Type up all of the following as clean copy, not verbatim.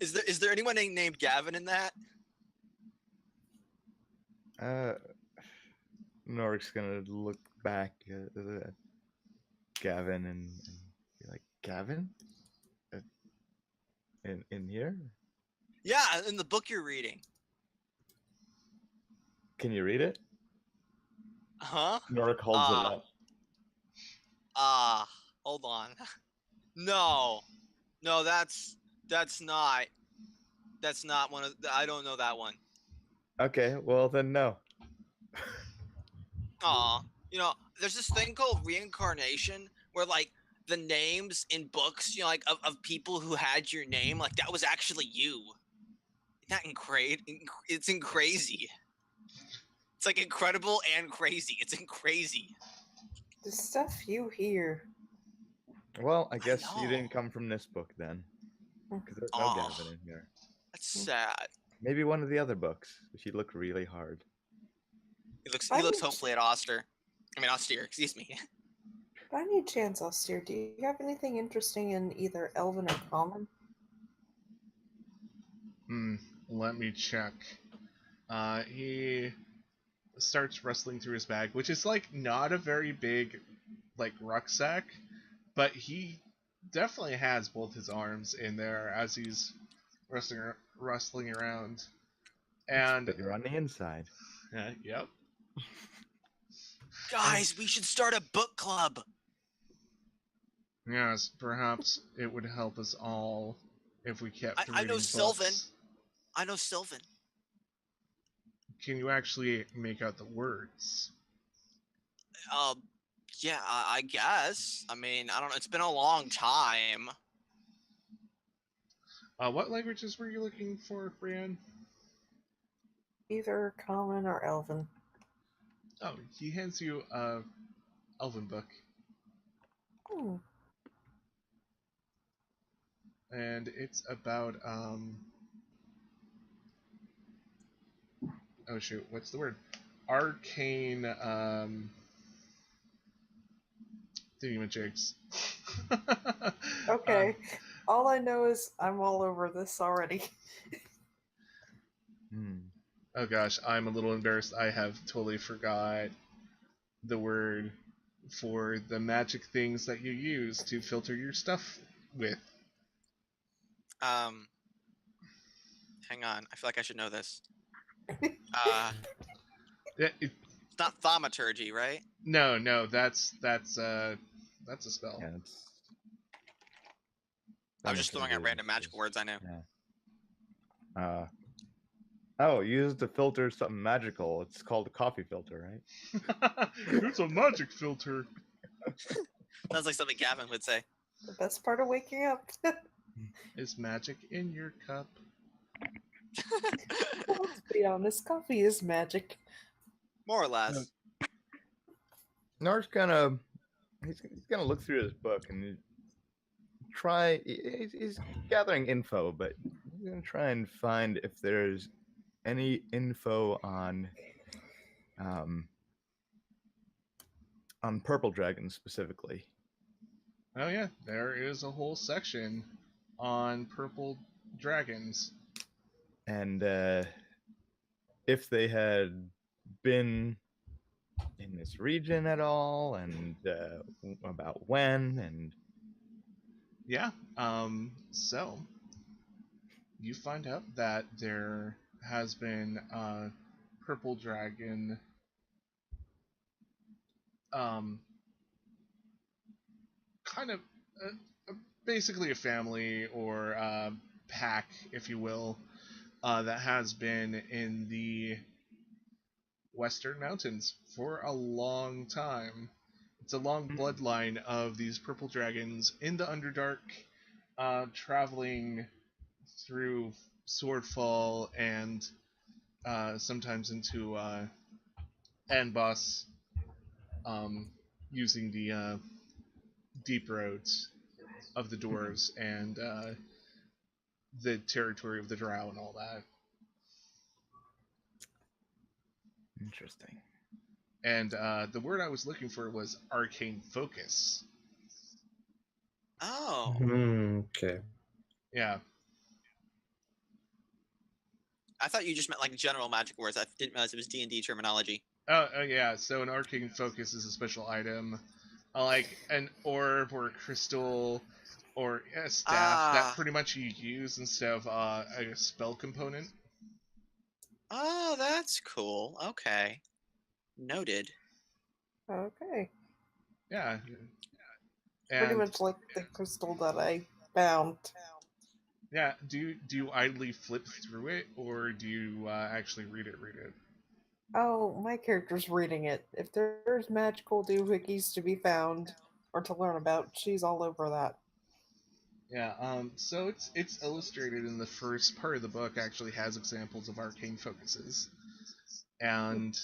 Is there anyone named Gavin in that? Norik's gonna look back at Gavin and be like, Gavin? In here? Yeah, in the book you're reading. Can you read it? Huh? Norik holds it up. Hold on. No, that's not one of. I don't know that one. Okay, well then no. There's this thing called reincarnation where like the names in books, like of people who had your name, like that was actually you. Isn't that great? It's crazy. It's like incredible and crazy. It's crazy. The stuff you hear. Well, I guess you didn't come from this book then, because there's no Gavin in here. That's sad. Maybe one of the other books. She looked really hard. He looks hopefully at Austere, excuse me. By any chance, Austere, do you have anything interesting in either Elven or Common? Let me check. He starts rustling through his bag, which is like not a very big like rucksack, but he definitely has both his arms in there as he's rustling around. And you're on the inside. Yep. Guys, we should start a book club. Yes, perhaps it would help us all if we kept reading I know books. Sylvan. I know Sylvan. Can you actually make out the words? Yeah, I guess. I mean, I don't know. It's been a long time. What languages were you looking for, Brienne? Either Common or Elven. Oh, he hands you a Elven book. And it's about, oh shoot, what's the word? Arcane, thingamajigs. Okay. All I know is I'm all over this already. Oh gosh, I'm a little embarrassed. I have totally forgot the word for the magic things that you use to filter your stuff with. Hang on. I feel like I should know this. It's not thaumaturgy, right? No, that's a spell. Yeah, I was just throwing out random magic words I know. Yeah. Oh, you use it to filter something magical. It's called a coffee filter, right? It's a magic filter. Sounds like something Gavin would say. The best part of waking up. Is magic in your cup? Well, let's be honest, coffee is magic. More or less. Nar's he's gonna look through his book and he's gathering info, but he's gonna try and find if there's any info on purple dragons specifically. Oh yeah, there is a whole section on purple dragons. And if they had been in this region at all, and about when, and yeah, so you find out that there has been a purple dragon kind of basically a family or a pack, if you will, that has been in the Western Mountains for a long time. It's a long bloodline of these purple dragons in the Underdark, traveling through Swordfall and sometimes into Anbos, using the deep roads of the dwarves and the territory of the drow and all that. Interesting. And the word I was looking for was arcane focus. Oh. Okay. Yeah. I thought you just meant like general magic words. I didn't realize it was D&D terminology. Oh, yeah. So an arcane focus is a special item, like an orb or a crystal or a staff that pretty much you use instead of a spell component. Oh, that's cool. Okay. Noted. Okay. Yeah. Pretty And much like the crystal that I found. yeah, do you idly flip through it, or do you actually read it? Oh, my character's reading it. If there's magical doohickeys to be found or to learn about, she's all over that. Yeah. So it's illustrated in the first part of the book. Actually, has examples of arcane focuses, and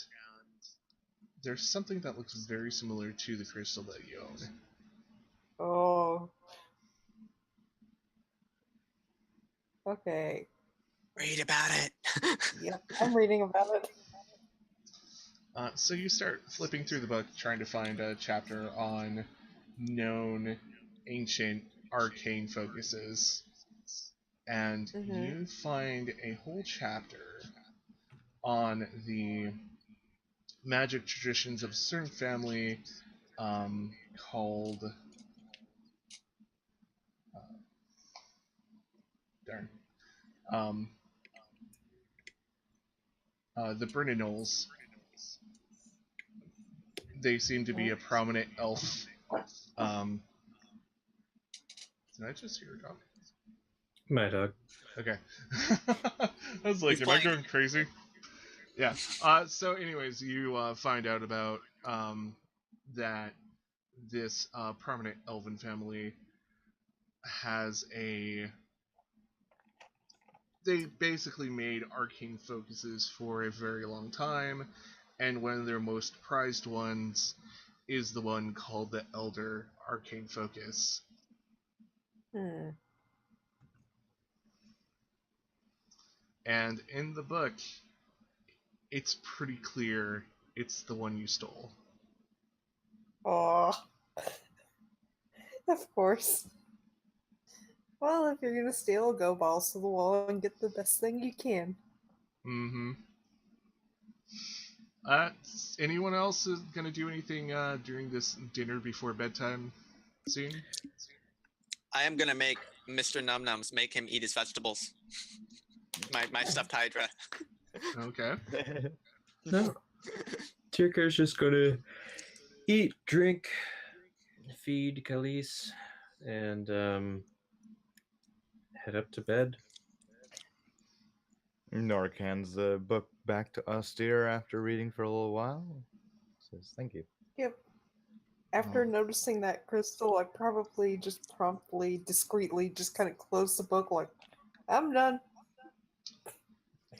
there's something that looks very similar to the crystal that you own. Oh. Okay. Read about it. Yep, I'm reading about it. So you start flipping through the book, trying to find a chapter on known ancient arcane focuses, and you find a whole chapter on the magic traditions of a certain family called darn the Brynnols. They seem to be a prominent elf. Did I just hear a dog? My dog. Okay. I was like, am I going crazy? Yeah. So anyways, you find out about that this prominent elven family has they basically made arcane focuses for a very long time, and one of their most prized ones is the one called the Elder Arcane Focus. And in the book, it's pretty clear it's the one you stole. Oh, of course. Well, if you're gonna steal, go balls to the wall and get the best thing you can. Mm-hmm. Anyone else is gonna do anything during this dinner before bedtime scene? I am gonna make Mr. Num Nums make him eat his vegetables. My stuffed Hydra. Okay. No. Tirka's just gonna eat, drink, feed Khalees, and head up to bed. Nork hands the book back to us, dear, after reading for a little while. Says, thank you. Yep. After noticing that crystal, I probably just promptly, discreetly, just kind of closed the book like, I'm done.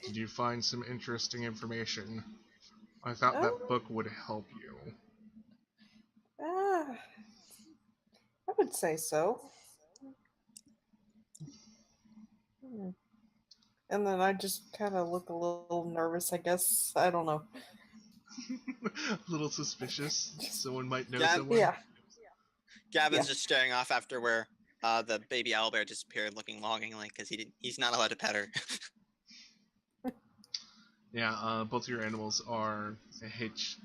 Did you find some interesting information? I thought that book would help you. I would say so. And then I just kind of look a little nervous, I guess. I don't know. A little suspicious. Someone might know someone. Yeah. Gavin's just staring off after where the baby owlbear disappeared, looking longingly because he's not allowed to pet her. Yeah, both of your animals are hitched.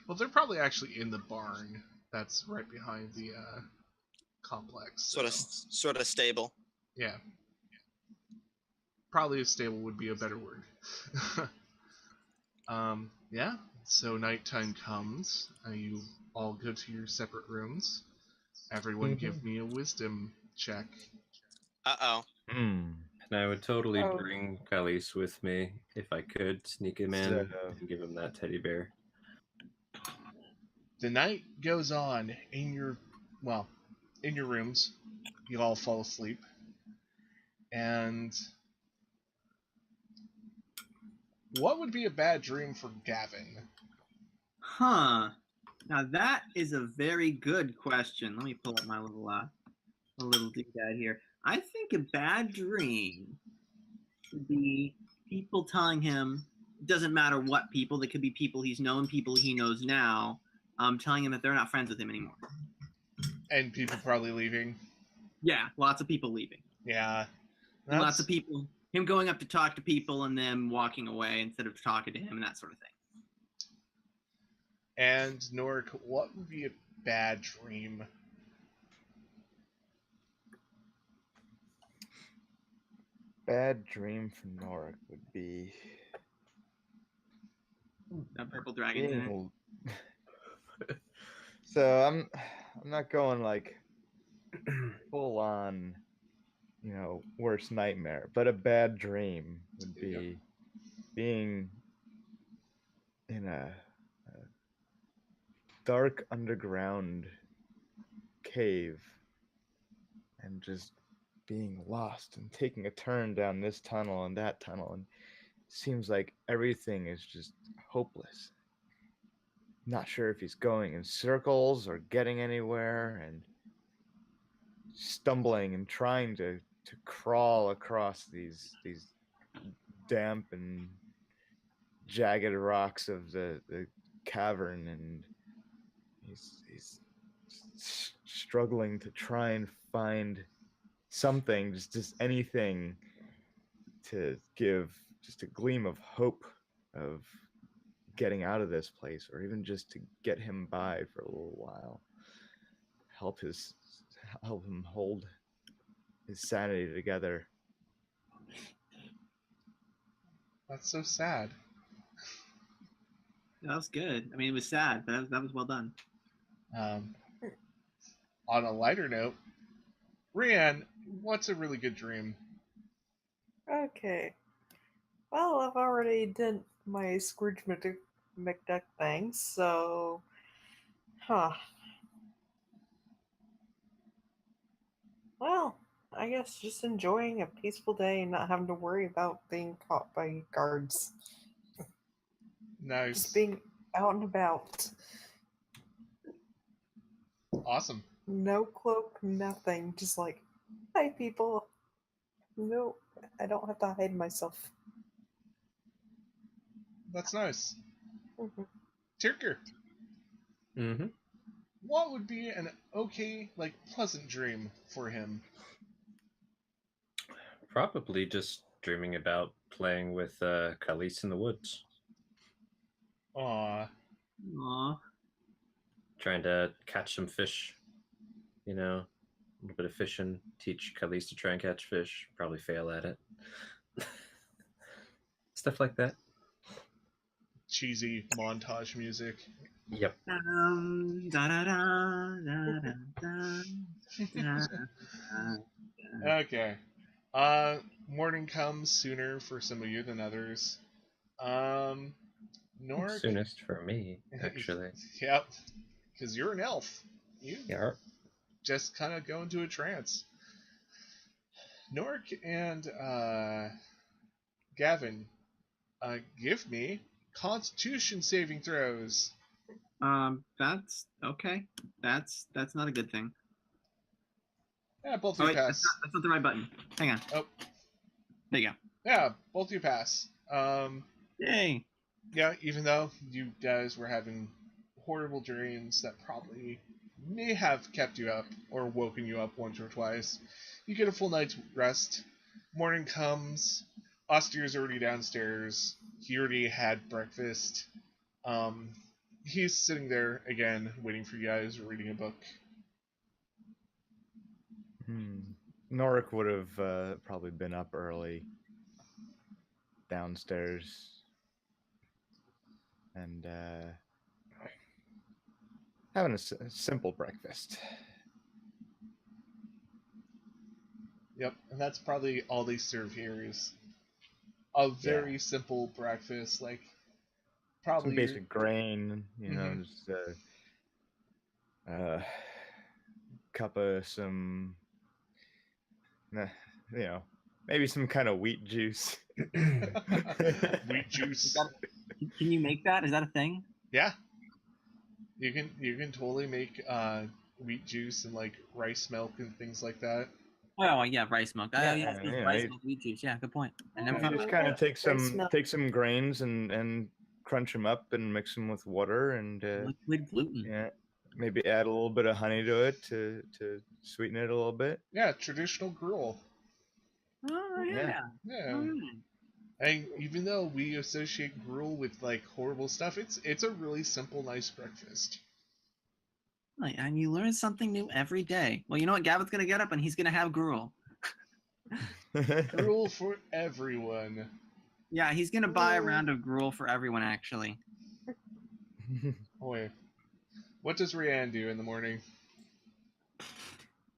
Well, they're probably actually in the barn that's right behind the complex. So. Sort of stable. Yeah. Probably a stable would be a better word. Yeah. So nighttime comes. You all go to your separate rooms. Everyone give me a wisdom check. Uh-oh. And I would totally bring Khalees with me if I could sneak him in and give him that teddy bear. The night goes on in your rooms. You all fall asleep. And what would be a bad dream for Gavin? Huh. Now that is a very good question. Let me pull up my little doodad here. I think a bad dream would be people telling him, it doesn't matter what people, they could be people he's known, people he knows now, telling him that they're not friends with him anymore. And people probably leaving. Yeah, lots of people leaving. Yeah. Lots of people him going up to talk to people and them walking away instead of talking to him and that sort of thing. And Norik, what would be a bad dream? Bad dream for Norik would be That purple dragon's in it. being. So I'm not going like full on, worst nightmare, but a bad dream would be being in a dark underground cave and just being lost and taking a turn down this tunnel and that tunnel, and it seems like everything is just hopeless. Not sure if he's going in circles or getting anywhere, and stumbling and trying to crawl across these damp and jagged rocks of the cavern, and he's struggling to try and find something, just anything to give just a gleam of hope of getting out of this place, or even just to get him by for a little while, help him hold his sanity together. That's so sad. That was good. I mean, it was sad, but that was well done. On a lighter note, Rianne, what's a really good dream? Okay. Well, I've already done my Scrooge McDuck thing, so... Well, I guess just enjoying a peaceful day and not having to worry about being caught by guards. Nice. Just being out and about. Awesome. No cloak, nothing. Just like, hi, people. No, I don't have to hide myself. That's nice. Mm-hmm. Tirker, Mm-hmm. what would be an okay, pleasant dream for him? Probably just dreaming about playing with Khalees in the woods. Aw. Aw. Trying to catch some fish. A little bit of fishing. Teach Khalees to try and catch fish. Probably fail at it. Stuff like that. Cheesy montage music. Yep. Da, da, da, da, da, da, da. Okay. Morning comes sooner for some of you than others. Norik. Soonest for me, actually. Yep. Because you're an elf. You Yeah. just kind of go into a trance. Norik and Gavin, give me Constitution saving throws. That's okay. That's not a good thing. Yeah, both Oh of wait, you pass. that's not the right button. Hang on. Oh. There you go. Yeah, both of you pass. Yay. Yeah, even though you guys were having horrible dreams that probably may have kept you up or woken you up once or twice, you get a full night's rest. Morning comes. Austir's already downstairs. He already had breakfast. He's sitting there again, waiting for you guys, reading a book. Norik would have probably been up early downstairs and having a simple breakfast. Yep, and that's probably all they serve here is a very simple breakfast, probably some basic grain, Mhm. just cup of some, maybe some kind of wheat juice. wheat juice. Can you make that? Is that a thing? Yeah, you can totally make wheat juice and rice milk and things like that. Oh yeah, rice milk. Yeah, Rice milk, wheat juice. Yeah, good point. I never You thought just of kind of Rice take some grains and crunch them up and mix them with water and liquid gluten. yeah, maybe add a little bit of honey to it to sweeten it a little bit. Yeah, traditional gruel. Oh, Yeah. yeah. Yeah. Alright. And even though we associate gruel with like horrible stuff, it's a really simple, nice breakfast. Right, and you learn something new every day. Well, you know what? Gavin's gonna get up and he's gonna have gruel. Gruel for everyone. Yeah, he's gonna buy a round of gruel for everyone. Actually, Boy, what does Rianne do in the morning?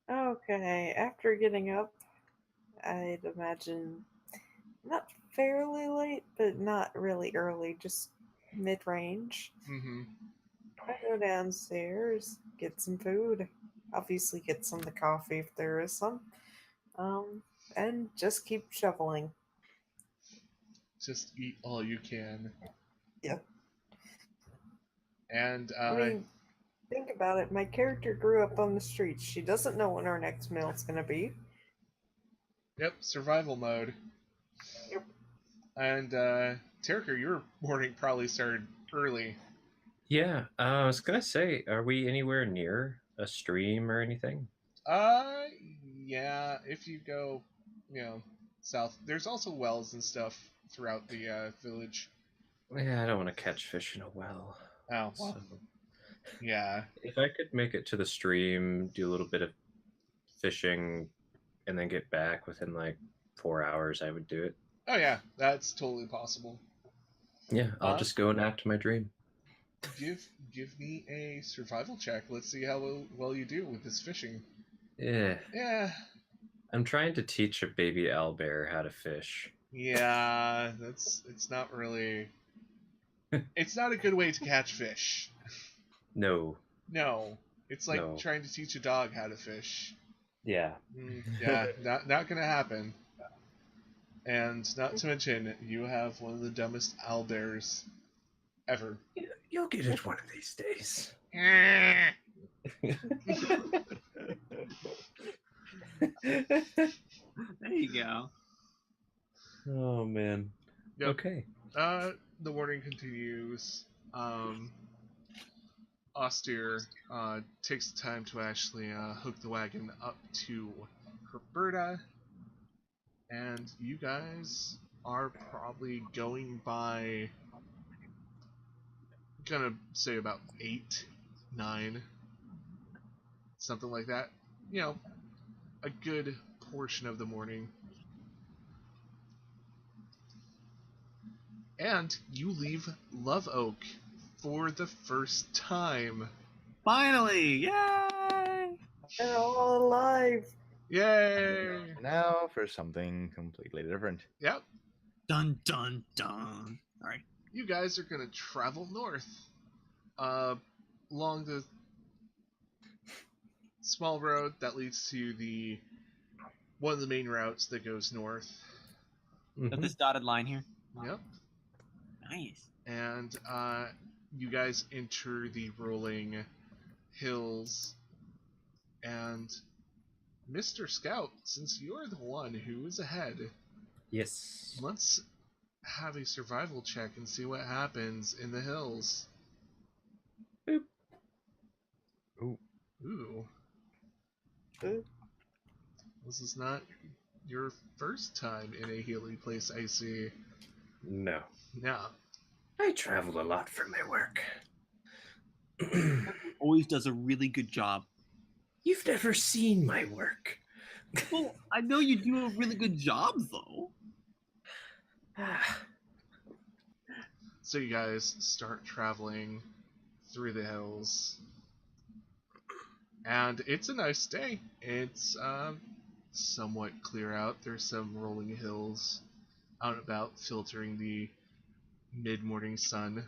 Okay, after getting up, I'd imagine not fairly late, but not really early, just mid-range. Mm-hmm. I go downstairs, get some food, obviously get some of the coffee if there is some, and just keep shoveling. Just eat all you can. Yep. And I mean, think about it. My character grew up on the streets. She doesn't know when our next meal's gonna be. yep, survival mode. Yep. And Terriker, your morning probably started early. Yeah, I was gonna say, are we anywhere near a stream or anything? Yeah, if you go, south, there's also wells and stuff throughout the village. Yeah, I don't want to catch fish in a well. Oh, well, So, yeah. if I could make it to the stream, do a little bit of fishing, and then get back within like 4 hours, I would do it. Oh, yeah, that's totally possible. Yeah, I'll just go and act my dream. Give me a survival check. Let's see how well you do with this fishing. Yeah, Yeah. I'm trying to teach a baby owlbear how to fish. Yeah, it's not really. It's not a good way to catch fish. No. No, it's like No. trying to teach a dog how to fish. Yeah. Yeah, not gonna happen. And not to mention, you have one of the dumbest owlbears ever. You'll get it one of these days. there you go. Oh man. Yep. Okay. The morning continues. Austere takes the time to actually hook the wagon up to Herberta, and you guys are probably going by, gonna say about 8, 9, something like that. A good portion of the morning. And you leave Love Oak for the first time. Finally, yay! They're all alive. Yay! Now for something completely different. Yep. Dun dun dun. All right. You guys are gonna travel north, along the small road that leads to one of the main routes that goes north. Got this dotted line here. Yep. Nice. And you guys enter the rolling hills. And Mr. Scout, since you're the one who is ahead, Yes. let's have a survival check and see what happens in the hills. Boop. Ooh. Ooh. Ooh. This is not your first time in a hilly place, I see. No. Yeah. I travel a lot for my work. Always does a really good job. You've never seen my work. Well, I know you do a really good job, though. So you guys start traveling through the hills. And it's a nice day. It's somewhat clear out. There's some rolling hills out and about, filtering the mid-morning sun.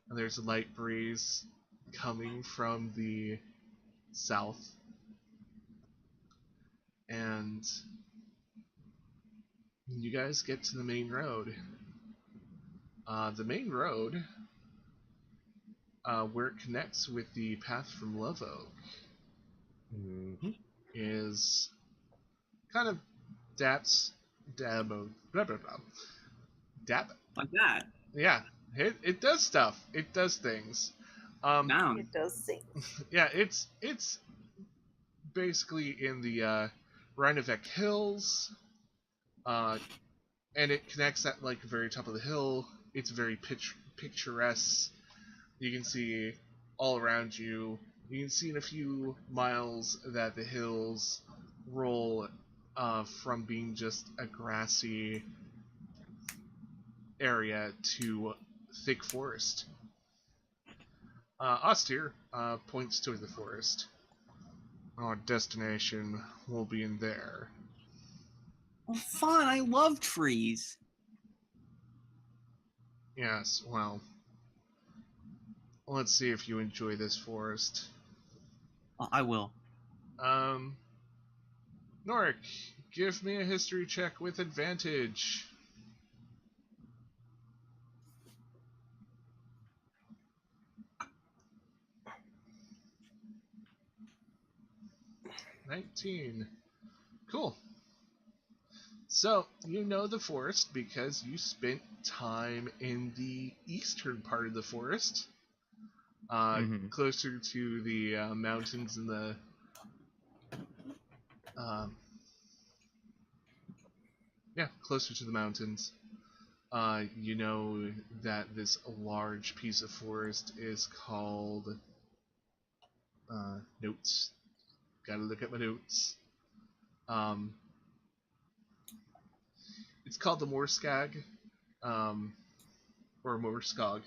And there's a light breeze coming from the south. And you guys get to the main road. The main road, where it connects with the path from Love Oak, is kind of dab, blah, blah, blah. Dab. Like that. Yeah, it does stuff. It does things. Down. It does sing. Yeah, it's basically in the Rhinovic Hills, And it connects at like the very top of the hill. It's very picturesque. You can see all around you. You can see in a few miles that the hills roll from being just a grassy area to thick forest. Austere points toward the forest. Our destination will be in there. Oh, fun! I love trees. Yes, well, let's see if you enjoy this forest. Oh, I will. Norik, give me a history check with advantage. $19. Cool. So, you know the forest because you spent time in the eastern part of the forest. Closer to the mountains and the closer to the mountains. You know that this large piece of forest is called notes. Gotta look at my notes. It's called the Morskag, or Morskog,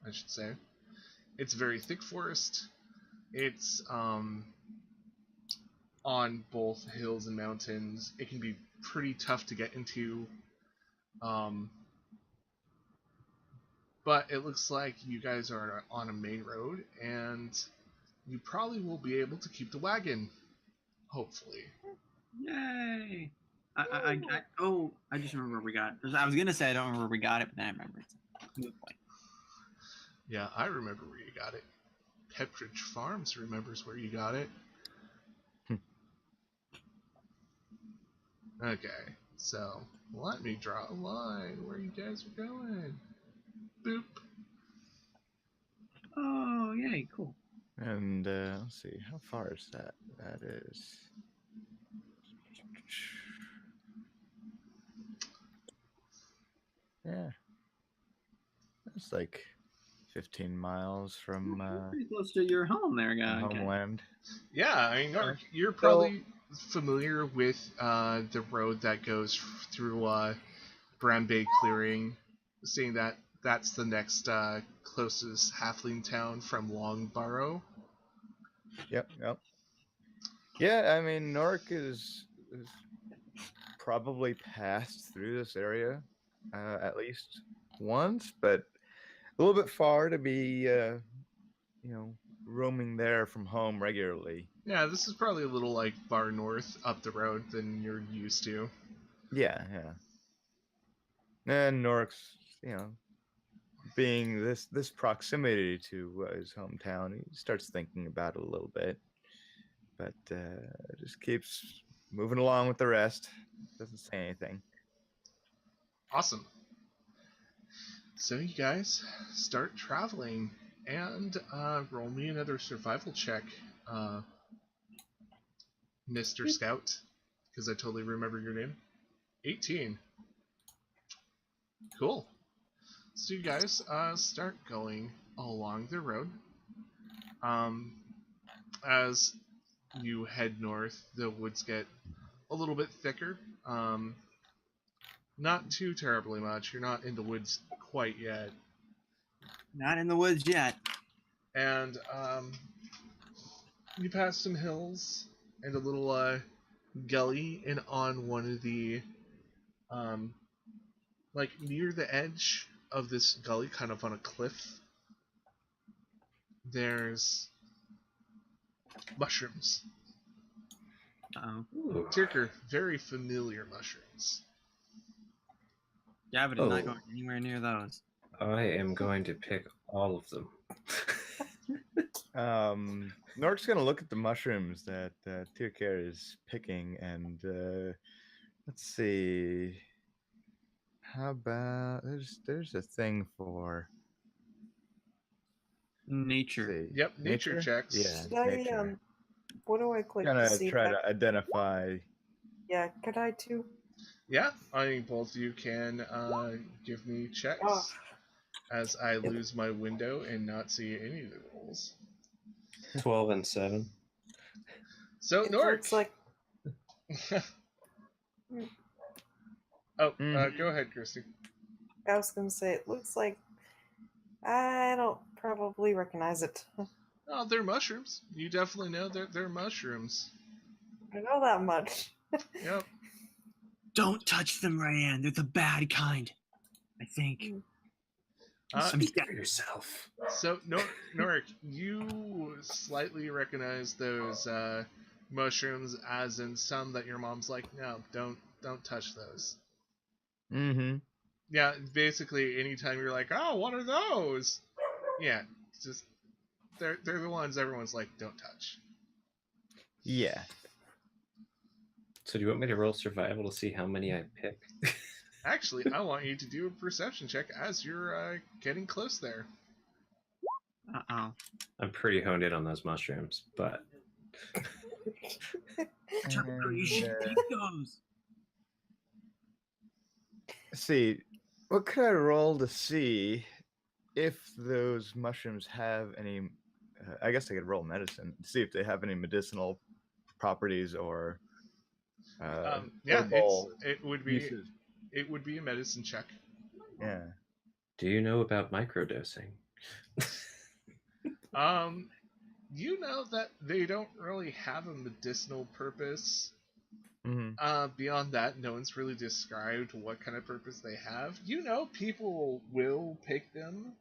I should say. It's a very thick forest. It's on both hills and mountains. It can be pretty tough to get into. But it looks like you guys are on a main road, and you probably will be able to keep the wagon. Hopefully. Yay! I just remember where we got it. I was gonna say I don't remember where we got it, but then I remember it's a good point. Yeah, I remember where you got it. Pepperidge Farms remembers where you got it. Okay, so let me draw a line where you guys are going. Boop. Oh, yay, cool. And let's see, how far is that? That is. Yeah. That's like 15 miles from Pretty close to your home there, guy. homeland. Yeah, I mean, you're probably familiar with the road that goes through Brambe Clearing, seeing that that's the next closest halfling town from Longbarrow. Yep. Yeah, I mean, Norik is probably passed through this area at least once, but a little bit far to be, roaming there from home regularly. Yeah, this is probably a little like far north up the road than you're used to. Yeah. And Norik's, being this proximity to his hometown, he starts thinking about it a little bit, but just keeps moving along with the rest. Doesn't say anything. Awesome. So you guys start traveling, and roll me another survival check, Mr. Scout, because I totally remember your name. 18. Cool. So you guys start going along the road. As you head north, the woods get a little bit thicker. Not too terribly much. You're not in the woods quite yet. Not in the woods yet. And you pass some hills and a little gully, and on one of the like near the edge of this gully, kind of on a cliff, there's mushrooms. Tirker, very familiar mushrooms. Gavin is not going anywhere near those. I am going to pick all of them. Norik's gonna look at the mushrooms that Tirker is picking, and let's see. How about there's a thing for nature. Yep, nature checks. Yeah, nature. What do I click Gonna to see? try to identify. Yeah, could I too? Yeah, I think both of you can give me checks Oh. as I lose my window and not see any of the rolls. 12 and 7. So, It Nork. looks like Oh, Mhm. go ahead, Christy. I was gonna say it looks like I don't probably recognize it. Oh, they're mushrooms. You definitely know they're mushrooms. I know that much. Yep. Don't touch them, Ryan. They're the bad kind. I think. Speak for yourself. So, Norik, you slightly recognize those mushrooms as in some that your mom's like, no, don't touch those. Mm-hmm. Yeah, basically, anytime you're like, oh, what are those? Yeah, just they're the ones everyone's like, don't touch. Yeah. So do you want me to roll survival to see how many I pick? Actually, I want you to do a perception check as you're getting close there. Uh-oh. I'm pretty honed in on those mushrooms, but Tucker, you should And, take those. see, what could I roll to see if those mushrooms have any? I guess I could roll medicine to see if they have any medicinal properties or Yeah, herbal it would be uses. it would be a medicine check. Yeah. do you know about microdosing? You know that they don't really have a medicinal purpose. Mm-hmm. Beyond that, no one's really described what kind of purpose they have. You know, people will pick them,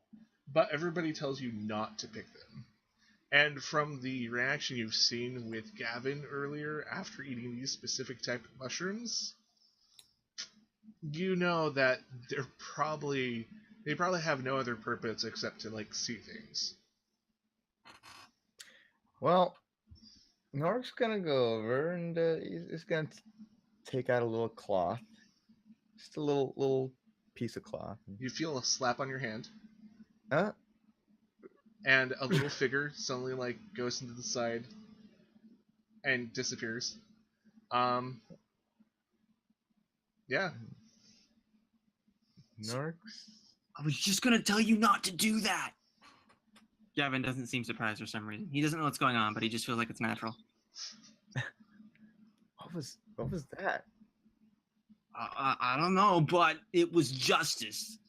but everybody tells you not to pick them. And from the reaction you've seen with Gavin earlier after eating these specific type of mushrooms, you know that they probably have no other purpose except to like see things. Well, Nork's gonna go over and he's gonna take out a little cloth, just a little piece of cloth. You feel a slap on your hand, Huh? and a little figure suddenly like goes into the side and disappears. Yeah. Nork's. I was just gonna tell you not to do that. Gavin doesn't seem surprised for some reason. He doesn't know what's going on, but he just feels like it's natural. What was that? I don't know, but it was justice.